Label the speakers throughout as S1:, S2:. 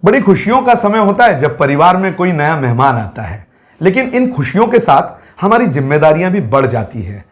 S1: बड़ी खुशियों का समय होता है जब परिवार में कोई नया मेहमान आता है, लेकिन इन खुशियों के साथ हमारी जिम्मेदारियां भी बढ़ जाती है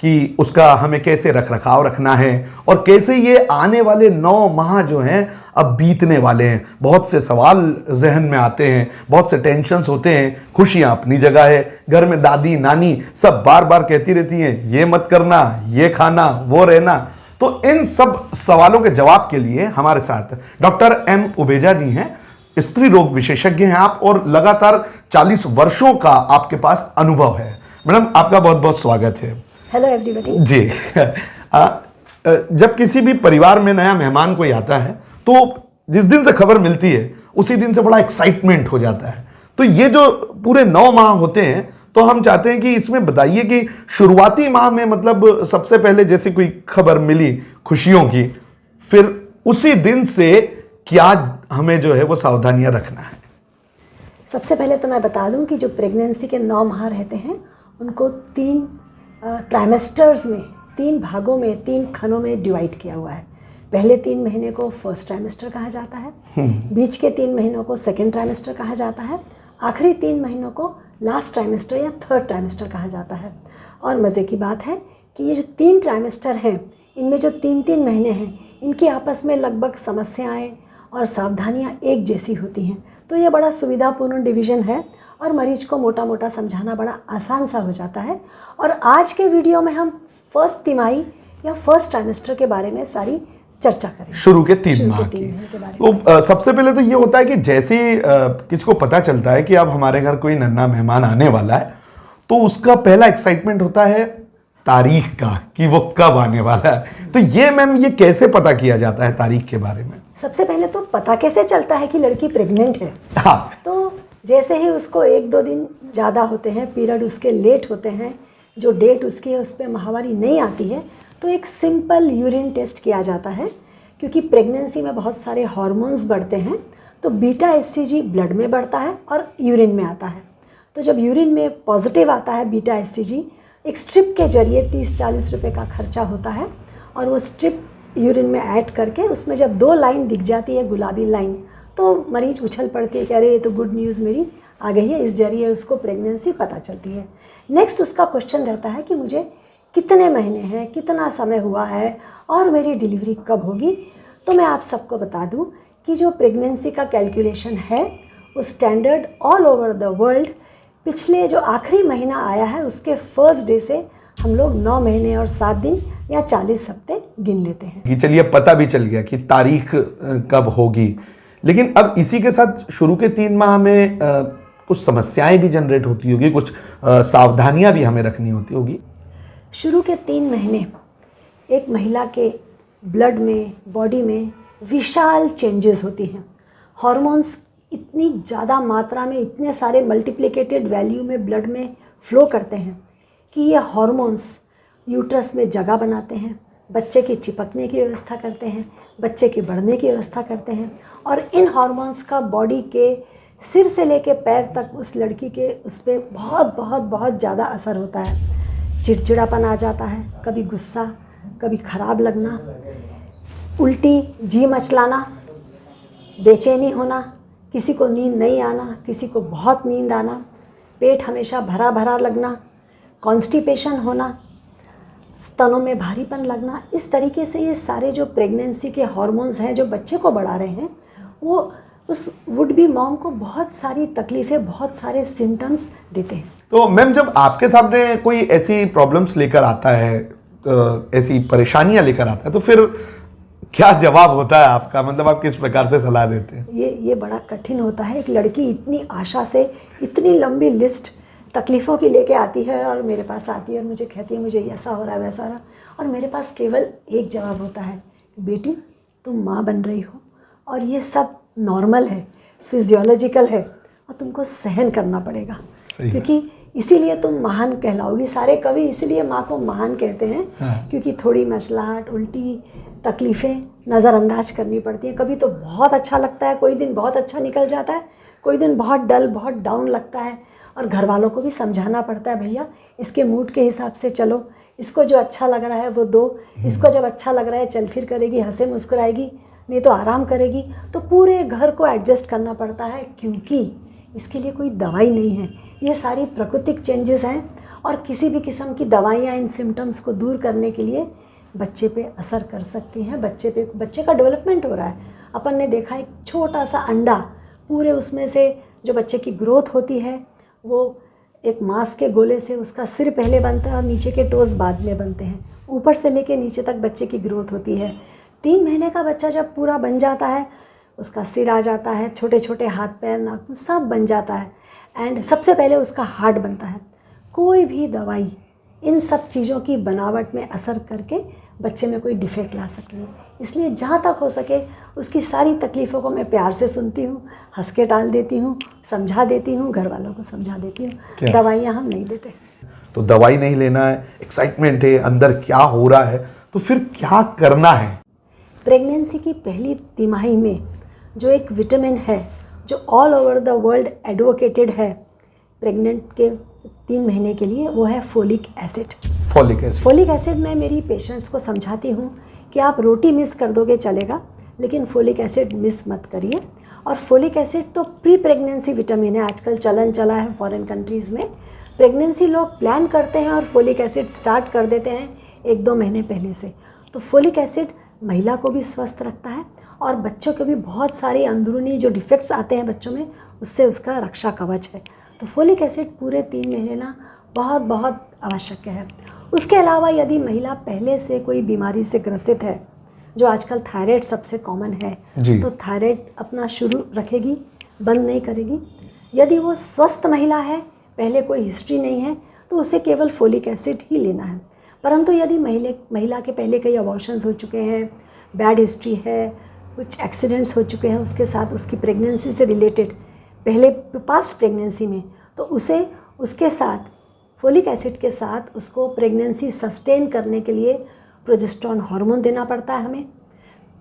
S1: कि उसका हमें कैसे रख रखाव रखना है और कैसे ये आने वाले 9 माह जो हैं अब बीतने वाले हैं। बहुत से सवाल जहन में आते हैं, बहुत से टेंशन्स होते हैं। खुशियां अपनी जगह है, घर में दादी नानी सब बार बार कहती रहती हैं ये मत करना, ये खाना, वो रहना। तो इन सब सवालों के जवाब के लिए हमारे साथ डॉक्टर एम उबेजा जी हैं। स्त्री रोग विशेषज्ञ हैं आप और लगातार 40 वर्षों का आपके पास अनुभव है। मैडम, आपका बहुत बहुत स्वागत है।
S2: हेलो एवरीबॉडी
S1: जी। जब किसी भी परिवार में नया मेहमान कोई आता है तो जिस दिन से खबर मिलती है उसी दिन से बड़ा एक्साइटमेंट हो जाता है। तो ये जो पूरे 9 माह होते हैं, तो हम चाहते हैं कि इसमें बताइए कि शुरुआती माह में मतलब सबसे पहले जैसे कोई खबर मिली खुशियों की, फिर उसी दिन से क्या हमें जो है वो सावधानियां रखना है।
S2: सबसे पहले तो मैं बता दूं कि जो प्रेगनेंसी के 9 माह रहते हैं उनको 3 ट्राइमेस्टर्स में, 3 भागों में, 3 खनों में डिवाइड किया हुआ है। पहले 3 महीने को फर्स्ट ट्राइमेस्टर कहा जाता है, बीच के 3 महीनों को सेकेंड ट्राइमेस्टर कहा जाता है, आखिरी 3 महीनों को लास्ट ट्राइमेस्टर या थर्ड ट्राइमेस्टर कहा जाता है। और मज़े की बात है कि ये जो 3 ट्राइमेस्टर हैं, इनमें जो 3-3 महीने हैं, इनकी आपस में लगभग समस्याएं और सावधानियां एक जैसी होती हैं। तो ये बड़ा सुविधापूर्ण डिवीज़न है और मरीज को मोटा मोटा समझाना बड़ा आसान सा हो जाता है। और आज के वीडियो में हम फर्स्ट तिमाही या फर्स्ट ट्राइमेस्टर के बारे में सारी चर्चा करेंगे।
S1: शुरू के 3 माह
S2: के बारे में।
S1: तो सबसे पहले तो ये होता है कि जैसे किसी को पता चलता है कि अब हमारे घर कोई नन्हा मेहमान आने वाला है, तो उसका पहला एक्साइटमेंट होता है तारीख का कि वो कब आने वाला है। तो ये मैम, ये कैसे पता किया जाता है तारीख के बारे में?
S2: सबसे पहले तो पता कैसे चलता है कि लड़की प्रेग्नेंट है।
S1: हाँ।
S2: तो जैसे ही उसको 1-2 दिन ज़्यादा होते हैं, पीरियड उसके लेट होते हैं, जो डेट उसकी है उस पर माहवारी नहीं आती है, तो एक सिंपल यूरिन टेस्ट किया जाता है। क्योंकि प्रेगनेंसी में बहुत सारे हार्मोन्स बढ़ते हैं, तो बीटा एससीजी ब्लड में बढ़ता है और यूरिन में आता है। तो जब यूरिन में पॉजिटिव आता है बीटा एससीजी, एक स्ट्रिप के जरिए 30-40 रुपये का खर्चा होता है और वो स्ट्रिप यूरिन में ऐड करके उसमें जब 2 लाइन दिख जाती है, गुलाबी लाइन, तो मरीज उछल पड़ती है कि अरे ये तो गुड न्यूज़ मेरी आ गई है। इस जरिए उसको प्रेगनेंसी पता चलती है। नेक्स्ट उसका क्वेश्चन रहता है कि मुझे कितने महीने हैं, कितना समय हुआ है और मेरी डिलीवरी कब होगी। तो मैं आप सबको बता दूं कि जो प्रेगनेंसी का कैलकुलेशन है वो standard all over the world पिछले जो आखिरी महीना आया है उसके फर्स्ट डे से हम लोग 9 महीने और 7 दिन या 40 हफ्ते गिन लेते हैं।
S1: चलिए, पता भी चल गया कि तारीख कब होगी, लेकिन अब इसी के साथ शुरू के 3 माह में कुछ समस्याएं भी जनरेट होती होगी, कुछ सावधानियां भी हमें रखनी होती होगी।
S2: शुरू के 3 महीने एक महिला के ब्लड में, बॉडी में विशाल चेंजेस होती हैं। हार्मोन्स इतनी ज़्यादा मात्रा में, इतने सारे मल्टीप्लिकेटेड वैल्यू में ब्लड में फ्लो करते हैं कि ये हार्मोन्स यूट्रस में जगह बनाते हैं, बच्चे की चिपकने की व्यवस्था करते हैं, बच्चे के बढ़ने की व्यवस्था करते हैं। और इन हार्मोन्स का बॉडी के सिर से लेके पैर तक उस लड़की के उस पर बहुत बहुत बहुत ज़्यादा असर होता है। चिड़चिड़ापन आ जाता है, कभी गुस्सा, कभी ख़राब लगना, उल्टी, जी मचलाना, बेचैनी होना, किसी को नींद नहीं आना, किसी को बहुत नींद आना, पेट हमेशा भरा भरा लगना, कॉन्स्टिपेशन होना, स्तनों में भारीपन लगना। इस तरीके से ये सारे जो प्रेगनेंसी के हार्मोन्स हैं जो बच्चे को बढ़ा रहे हैं, वो उस वुड बी मॉम को बहुत सारी तकलीफ़ें, बहुत सारे सिम्टम्स देते हैं।
S1: तो मैम, जब आपके सामने कोई ऐसी प्रॉब्लम्स लेकर आता है, ऐसी परेशानियां लेकर आता है, तो फिर क्या जवाब होता है आपका? मतलब आप किस प्रकार से सलाह देते हैं?
S2: ये बड़ा कठिन होता है। एक लड़की इतनी आशा से इतनी लंबी लिस्ट तकलीफ़ों की लेके आती है और मेरे पास आती है और मुझे कहती है मुझे ऐसा हो रहा है, वैसा हो रहा है, और मेरे पास केवल एक जवाब होता है, बेटी तुम माँ बन रही हो और ये सब नॉर्मल है, फिजियोलॉजिकल है और तुमको सहन करना पड़ेगा, क्योंकि इसीलिए तुम महान कहलाओगी। सारे कवि इसीलिए माँ को महान कहते हैं। हाँ। क्योंकि थोड़ी मसलाहट, उल्टी, तकलीफ़ें नज़रअंदाज करनी पड़ती हैं। कभी तो बहुत अच्छा लगता है, कोई दिन बहुत अच्छा निकल जाता है, कोई दिन बहुत डल, बहुत डाउन लगता है, और घर वालों को भी समझाना पड़ता है, भैया इसके मूड के हिसाब से चलो, इसको जो अच्छा लग रहा है वो दो, इसको जब अच्छा लग रहा है चल फिर करेगी, हंसे मुस्कुराएगी नहीं तो आराम करेगी, तो पूरे घर को एडजस्ट करना पड़ता है, क्योंकि इसके लिए कोई दवाई नहीं है। ये सारी प्राकृतिक चेंजेस हैं और किसी भी किस्म की दवाइयाँ इन सिम्टम्स को दूर करने के लिए बच्चे पे असर कर सकती हैं। बच्चे का डेवलपमेंट हो रहा है। अपन ने देखा एक छोटा सा अंडा, पूरे उसमें से जो बच्चे की ग्रोथ होती है वो एक मांस के गोले से उसका सिर पहले बनता है और नीचे के टोस बाद में बनते हैं। ऊपर से लेके नीचे तक बच्चे की ग्रोथ होती है। 3 महीने का बच्चा जब पूरा बन जाता है, उसका सिर आ जाता है, छोटे छोटे हाथ पैर नाखून सब बन जाता है, एंड सबसे पहले उसका हार्ट बनता है। कोई भी दवाई इन सब चीज़ों की बनावट में असर करके बच्चे में कोई डिफेक्ट ला सकती है। इसलिए जहाँ तक हो सके उसकी सारी तकलीफ़ों को मैं प्यार से सुनती हूँ, हंस के टाल देती हूँ, समझा देती हूँ, घर वालों को समझा देती हूँ। दवाइयाँ हम नहीं देते।
S1: तो दवाई नहीं लेना है, एक्साइटमेंट है, अंदर क्या हो रहा है, तो फिर क्या करना है?
S2: प्रेगनेंसी की पहली तिमाही में जो एक विटामिन है जो all over the world advocated है प्रेग्नेंट के 3 महीने के लिए, वो है फोलिक एसिड। फोलिक एसिड मैं मेरी पेशेंट्स को समझाती हूँ कि आप रोटी मिस कर दोगे चलेगा, लेकिन फोलिक एसिड मिस मत करिए। और फोलिक एसिड तो प्री प्रेगनेंसी विटामिन है। आजकल चलन चला है फॉरेन कंट्रीज़ में, प्रेगनेंसी लोग प्लान करते हैं और फोलिक एसिड स्टार्ट कर देते हैं 1-2 महीने पहले से। तो फोलिक एसिड महिला को भी स्वस्थ रखता है और बच्चों के भी बहुत सारे अंदरूनी जो डिफेक्ट्स आते हैं बच्चों में, उससे उसका रक्षा कवच है। तो फोलिक एसिड पूरे 3 महीने ना बहुत बहुत आवश्यक है। उसके अलावा यदि महिला पहले से कोई बीमारी से ग्रसित है, जो आजकल थायराइड सबसे कॉमन है, तो थायराइड अपना शुरू रखेगी, बंद नहीं करेगी। यदि वो स्वस्थ महिला है, पहले कोई हिस्ट्री नहीं है, तो उसे केवल फोलिक एसिड ही लेना है। परंतु यदि महिला के पहले कई अबॉर्शंस हो चुके हैं, बैड हिस्ट्री है, कुछ एक्सीडेंट्स हो चुके हैं उसके साथ, उसकी प्रेगनेंसी से रिलेटेड पहले पास्ट प्रेगनेंसी में, तो उसे उसके साथ फोलिक एसिड के साथ उसको प्रेगनेंसी सस्टेन करने के लिए प्रोजेस्टेरॉन हार्मोन देना पड़ता है। हमें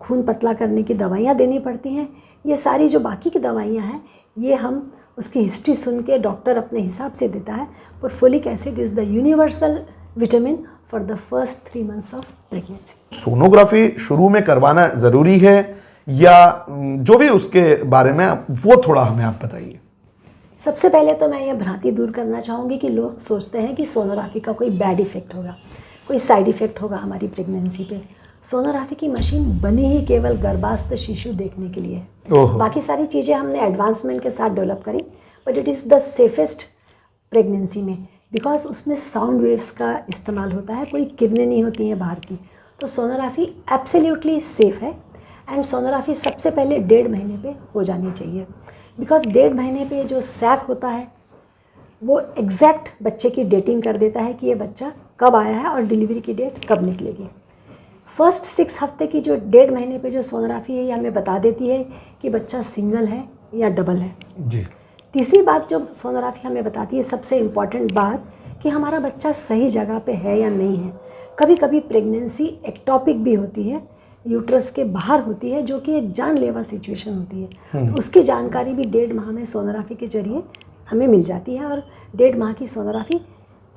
S2: खून पतला करने की दवाइयाँ देनी पड़ती हैं। ये सारी जो बाकी की दवाइयाँ हैं, ये हम उसकी हिस्ट्री सुन के डॉक्टर अपने हिसाब से देता है। पर folic acid is the universal vitamin for the first 3 months of pregnancy.
S1: Sonography शुरू में करवाना ज़रूरी है या जो भी उसके बारे में वो थोड़ा हमें आप बताइए।
S2: सबसे पहले तो मैं ये भ्रांति दूर करना चाहूँगी कि लोग सोचते हैं कि सोनोग्राफी का कोई बैड इफ़ेक्ट होगा, कोई साइड इफ़ेक्ट होगा हमारी प्रेगनेंसी पे। सोनोग्राफी की मशीन बनी ही केवल गर्भास्थ शिशु देखने के लिए है। बाकी सारी चीज़ें हमने एडवांसमेंट के साथ डेवलप करी, but it is the safest pregnancy में, बिकॉज उसमें साउंड वेव्स का इस्तेमाल होता है, कोई किरणें नहीं होती हैं बाहर की। तो सोनोग्राफी एब्सोल्युटली सेफ़ है। एंड सोनोग्राफी सबसे पहले 1.5 महीने पे हो जानी चाहिए, बिकॉज 1.5 महीने पे जो सैक होता है वो एग्जैक्ट बच्चे की डेटिंग कर देता है कि ये बच्चा कब आया है और डिलीवरी की डेट कब निकलेगी। फर्स्ट 6 हफ्ते की जो 1.5 महीने पे जो सोनोग्राफी है, ये हमें बता देती है कि बच्चा सिंगल है या डबल है।
S1: जी।
S2: तीसरी बात जो सोनोग्राफी हमें बताती है, सबसे इम्पॉर्टेंट बात, कि हमारा बच्चा सही जगह पे है या नहीं है। कभी कभी प्रेगनेंसी एक्टोपिक भी होती है, यूट्रस के बाहर होती है, जो कि एक जानलेवा सिचुएशन होती है। तो उसकी जानकारी भी 1.5 माह में सोनोग्राफी के जरिए हमें मिल जाती है और 1.5 माह की सोनोग्राफी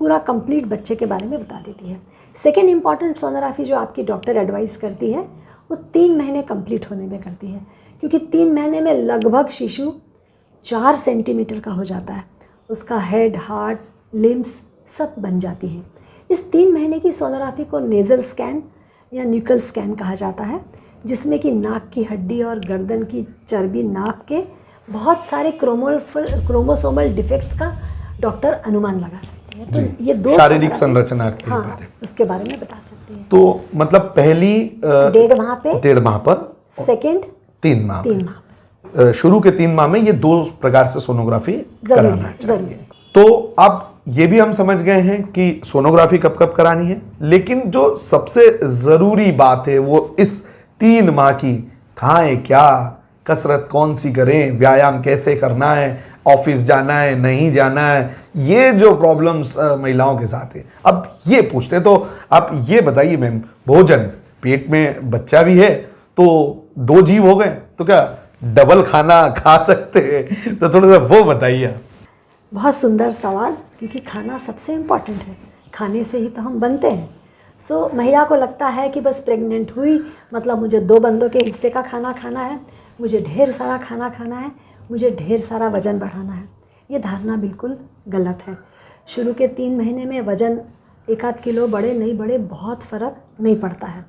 S2: पूरा कंप्लीट बच्चे के बारे में बता देती है। सेकेंड इम्पॉर्टेंट सोनोग्राफी जो आपकी डॉक्टर एडवाइस करती है, वो 3 महीने कंप्लीट होने में करती है, क्योंकि 3 महीने में लगभग शिशु 4 सेंटीमीटर का हो जाता है। उसका हेड, हार्ट, लिम्स सब बन जाती हैं। इस 3 महीने की सोनोग्राफी को नेज़ल स्कैन या न्यूकल स्कैन कहा जाता है, जिसमें कि नाक की हड्डी और गर्दन की चर्बी नाप के बहुत सारे क्रोमोसोमल डिफेक्ट्स का डॉक्टर अनुमान लगा सकते हैं। तो ये 2
S1: शारीरिक संरचना के बारे में,
S2: उसके बारे में बता सकते हैं।
S1: तो मतलब पहली
S2: 1.5
S1: माह पर,
S2: सेकेंड
S1: 3 माह
S2: पर,
S1: शुरू के 3 माह में ये 2 प्रकार से सोनोग्राफी कराना चाहिए। तो अब ये भी हम समझ गए हैं कि सोनोग्राफी कब कब करानी है, लेकिन जो सबसे ज़रूरी बात है वो इस 3 माह की, खाएं क्या, कसरत कौन सी करें, व्यायाम कैसे करना है, ऑफिस जाना है नहीं जाना है, ये जो प्रॉब्लम्स महिलाओं के साथ है, अब ये पूछते हैं। तो आप ये बताइए मैम, भोजन, पेट में बच्चा भी है तो 2 जीव हो गए, तो क्या डबल खाना खा सकते हैं? तो थोड़ा सा वो बताइए आप।
S2: बहुत सुंदर सवाल, क्योंकि खाना सबसे इम्पॉर्टेंट है, खाने से ही तो हम बनते हैं। सो महिला को लगता है कि बस प्रेग्नेंट हुई मतलब मुझे 2 बंदों के हिस्से का खाना खाना है, मुझे ढेर सारा खाना खाना है, मुझे ढेर सारा वज़न बढ़ाना है। ये धारणा बिल्कुल गलत है। शुरू के 3 महीने में वज़न 1-8 किलो बढ़े नहीं बढ़े बहुत फ़र्क नहीं पड़ता है।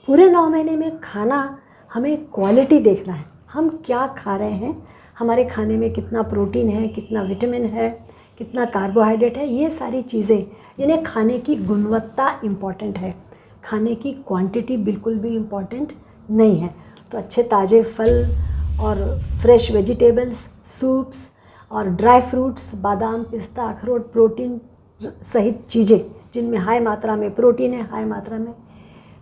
S2: पूरे 9 महीने में खाना हमें क्वालिटी देखना है, हम क्या खा रहे हैं, हमारे खाने में कितना प्रोटीन है, कितना विटामिन है, कितना कार्बोहाइड्रेट है, ये सारी चीज़ें, यानी खाने की गुणवत्ता इम्पॉर्टेंट है, खाने की क्वांटिटी बिल्कुल भी इम्पॉर्टेंट नहीं है। तो अच्छे ताज़े फल और फ्रेश वेजिटेबल्स, सूप्स और ड्राई फ्रूट्स, बादाम, पिस्ता, अखरोट, प्रोटीन सहित चीज़ें जिनमें हाई मात्रा में प्रोटीन है, हाई मात्रा में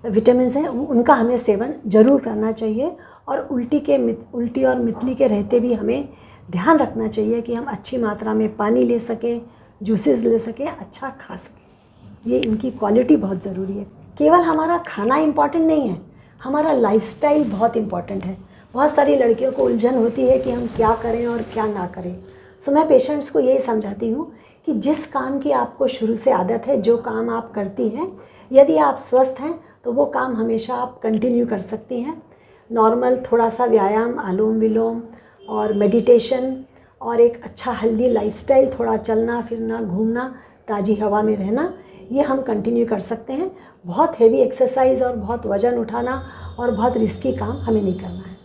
S2: विटामिन्स हैं, उनका हमें सेवन ज़रूर करना चाहिए। और उल्टी और मितली के रहते भी हमें ध्यान रखना चाहिए कि हम अच्छी मात्रा में पानी ले सकें, जूसेस ले सकें, अच्छा खा सकें। ये इनकी क्वालिटी बहुत ज़रूरी है। केवल हमारा खाना इम्पॉर्टेंट नहीं है, हमारा लाइफस्टाइल बहुत इम्पॉर्टेंट है। बहुत सारी लड़कियों को उलझन होती है कि हम क्या करें और क्या ना करें। सो मैं पेशेंट्स को यही समझाती हूँ कि जिस काम की आपको शुरू से आदत है, जो काम आप करती हैं, यदि आप स्वस्थ हैं तो वो काम हमेशा आप कंटिन्यू कर सकती हैं। नॉर्मल थोड़ा सा व्यायाम, अनुलोम विलोम और मेडिटेशन और एक अच्छा हेल्दी लाइफस्टाइल, थोड़ा चलना फिरना, घूमना, ताज़ी हवा में रहना, ये हम कंटिन्यू कर सकते हैं। बहुत हेवी एक्सरसाइज और बहुत वज़न उठाना और बहुत रिस्की काम हमें नहीं करना है।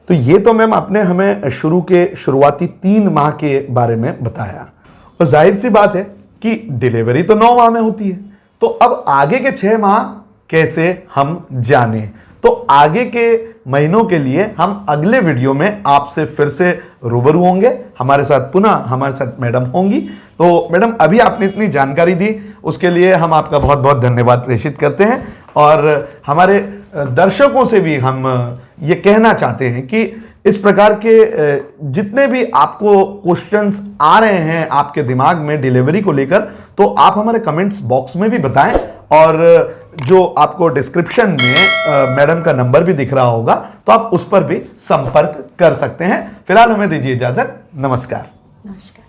S1: तो ये तो मैम आपने हमें शुरुआती 3 माह के बारे में बताया, और जाहिर सी बात है कि डिलीवरी तो 9 माह में होती है। तो अब आगे के 6 माह कैसे हम जाने, तो आगे के महीनों के लिए हम अगले वीडियो में आपसे फिर से रूबरू होंगे। हमारे साथ मैडम होंगी। तो मैडम, अभी आपने इतनी जानकारी दी उसके लिए हम आपका बहुत बहुत धन्यवाद प्रेषित करते हैं। और हमारे दर्शकों से भी हम ये कहना चाहते हैं कि इस प्रकार के जितने भी आपको क्वेश्चंस आ रहे हैं आपके दिमाग में डिलीवरी को लेकर, तो आप हमारे कमेंट्स बॉक्स में भी बताएं, और जो आपको डिस्क्रिप्शन में मैडम का नंबर भी दिख रहा होगा, तो आप उस पर भी संपर्क कर सकते हैं। फिलहाल हमें दीजिए इजाजत। नमस्कार।
S2: नमस्कार।